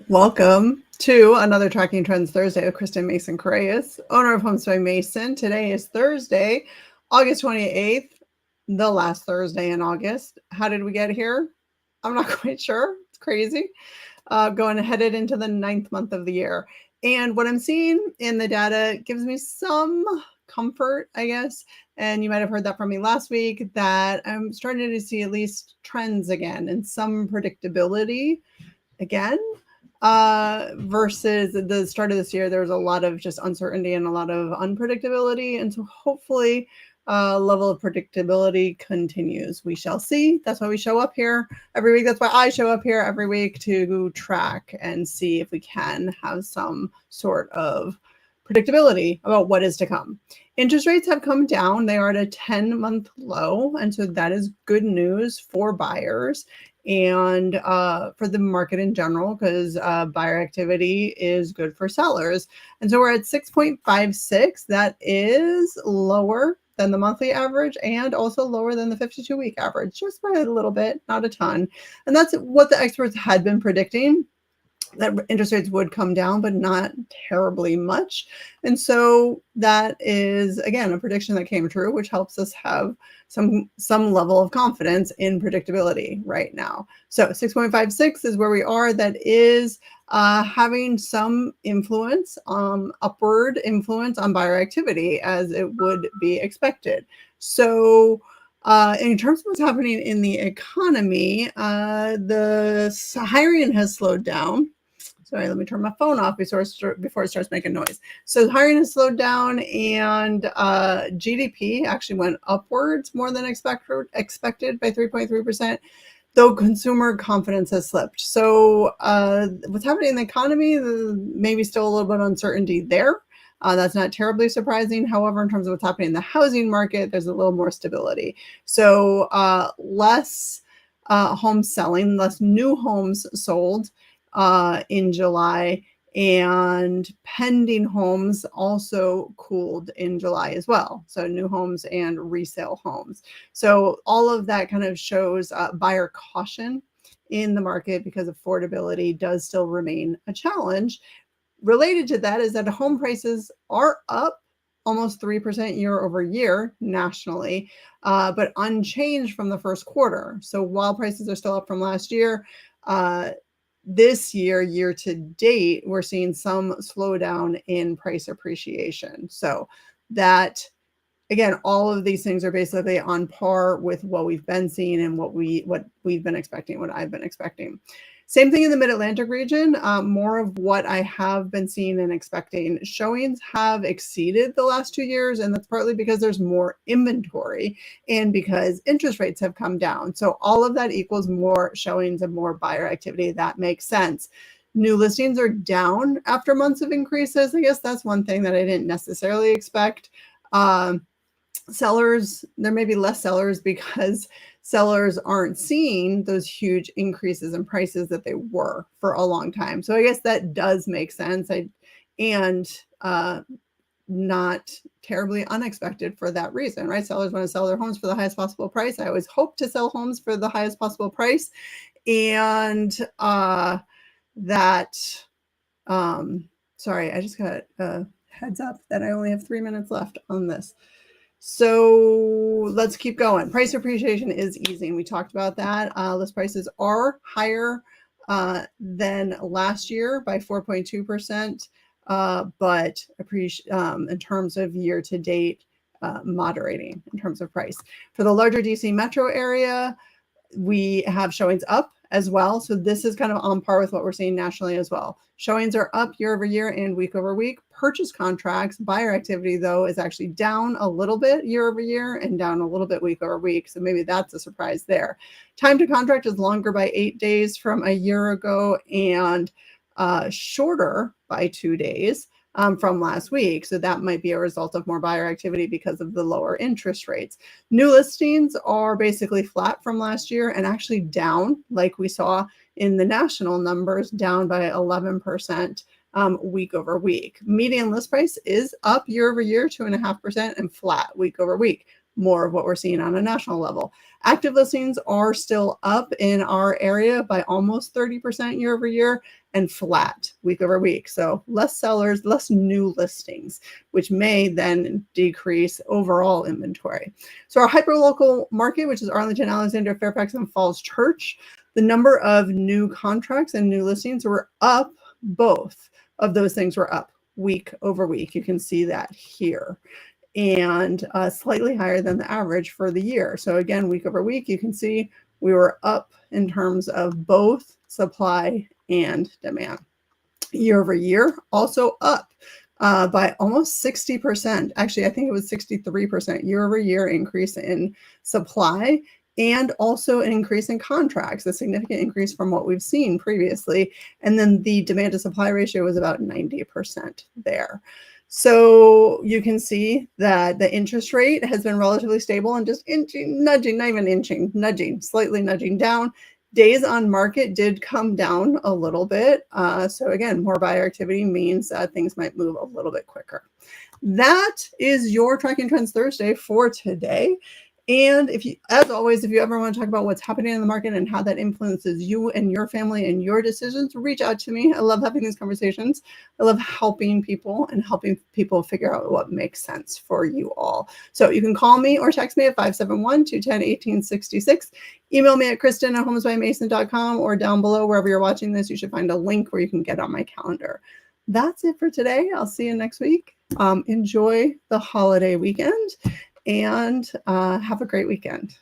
Welcome to another Tracking Trends Thursday with Kristen Mason Coreas, owner of Homes by Mason. Today is Thursday, August 28th, the last Thursday in August. How did we get here? I'm not quite sure. It's crazy. Headed into the 9th month of the year. And what I'm seeing in the data gives me some comfort, I guess. And you might have heard that from me last week, that I'm starting to see at least trends again and some predictability again. Versus the start of this year, there was a lot of just uncertainty and a lot of unpredictability. And so hopefully level of predictability continues. We shall see. That's why we show up here every week. That's why I show up here every week to track and see if we can have some sort of predictability about what is to come. Interest rates have come down. They are at a 10-month low. And so that is good news for buyers and for the market in general, because buyer activity is good for sellers. And so we're at 6.56. That is lower than the monthly average and also lower than the 52-week average, just by a little bit, not a ton. And that's what the experts had been predicting, that interest rates would come down, but not terribly much. And so that is, again, a prediction that came true, which helps us have some level of confidence in predictability right now. So 6.56 is where we are. That is having some influence, upward influence on buyer activity, as it would be expected. So in terms of what's happening in the economy, the hiring has slowed down. Sorry, let me turn my phone off before it starts making noise. So hiring has slowed down, and GDP actually went upwards more than expected by 3.3%, though consumer confidence has slipped. So what's happening in the economy, maybe still a little bit of uncertainty there. That's not terribly surprising. However, in terms of what's happening in the housing market, there's a little more stability. So less home selling, less new homes sold in July, and pending homes also cooled in July as well. So new homes and resale homes. So all of that kind of shows buyer caution in the market, because affordability does still remain a challenge. Related to that is that home prices are up almost 3% year over year nationally, but unchanged from the first quarter. So while prices are still up from last year, this year to date, we're seeing some slowdown in price appreciation. So that, again, all of these things are basically on par with what we've been seeing and what we've been expecting, what I've been expecting. Same thing in the Mid-Atlantic region, more of what I have been seeing and expecting. Showings have exceeded the last 2 years, and that's partly because there's more inventory and because interest rates have come down. So all of that equals more showings and more buyer activity. That makes sense. New listings are down after months of increases. I guess that's one thing that I didn't necessarily expect. Sellers, there may be less sellers because sellers aren't seeing those huge increases in prices that they were for a long time. So I guess that does make sense. Not terribly unexpected for that reason, right? Sellers want to sell their homes for the highest possible price. I always hope to sell homes for the highest possible price. And sorry, I just got a heads up that I only have 3 minutes left on this. So let's keep going. Price appreciation is easing. We talked about that. List prices are higher than last year by 4.2%, but in terms of year to date, moderating in terms of price. For the larger DC metro area, we have showings up as well. So this is kind of on par with what we're seeing nationally as well. Showings are up year over year and week over week. Purchase contracts, buyer activity, though, is actually down a little bit year over year and down a little bit week over week. So maybe that's a surprise there. Time to contract is longer by 8 days from a year ago and shorter by 2 days from last week. So that might be a result of more buyer activity because of the lower interest rates. New listings are basically flat from last year and actually down, like we saw in the national numbers, down by 11% week over week. Median list price is up year over year, 2.5%, and flat week over week. more of what we're seeing on a national level. Active listings are still up in our area by almost 30% year over year and flat week over week. So less sellers, less new listings, which may then decrease overall inventory. So our hyperlocal market, which is Arlington, Alexandria, Fairfax, and Falls Church, the number of new contracts and new listings were up. Both of those things were up week over week. You can see that here. And slightly higher than the average for the year. So again, week over week, you can see we were up in terms of both supply and demand. Year over year, also up by almost 60%. Actually, I think it was 63% year over year increase in supply, and also an increase in contracts, a significant increase from what we've seen previously. And then the demand to supply ratio was about 90% there. So you can see that the interest rate has been relatively stable and just slightly nudging down. Days on market did come down a little bit. So again, more buyer activity means things might move a little bit quicker. That is your Tracking Trends Thursday for today. And if you, as always, if you ever want to talk about what's happening in the market and how that influences you and your family and your decisions, reach out to me. I love having these conversations. I love helping people and helping people figure out what makes sense for you all. So you can call me or text me at 571-210-1866. Email me at kristen@homesbymason.com, or down below, wherever you're watching this, you should find a link where you can get on my calendar. That's it for today. I'll see you next week. Enjoy the holiday weekend. And have a great weekend.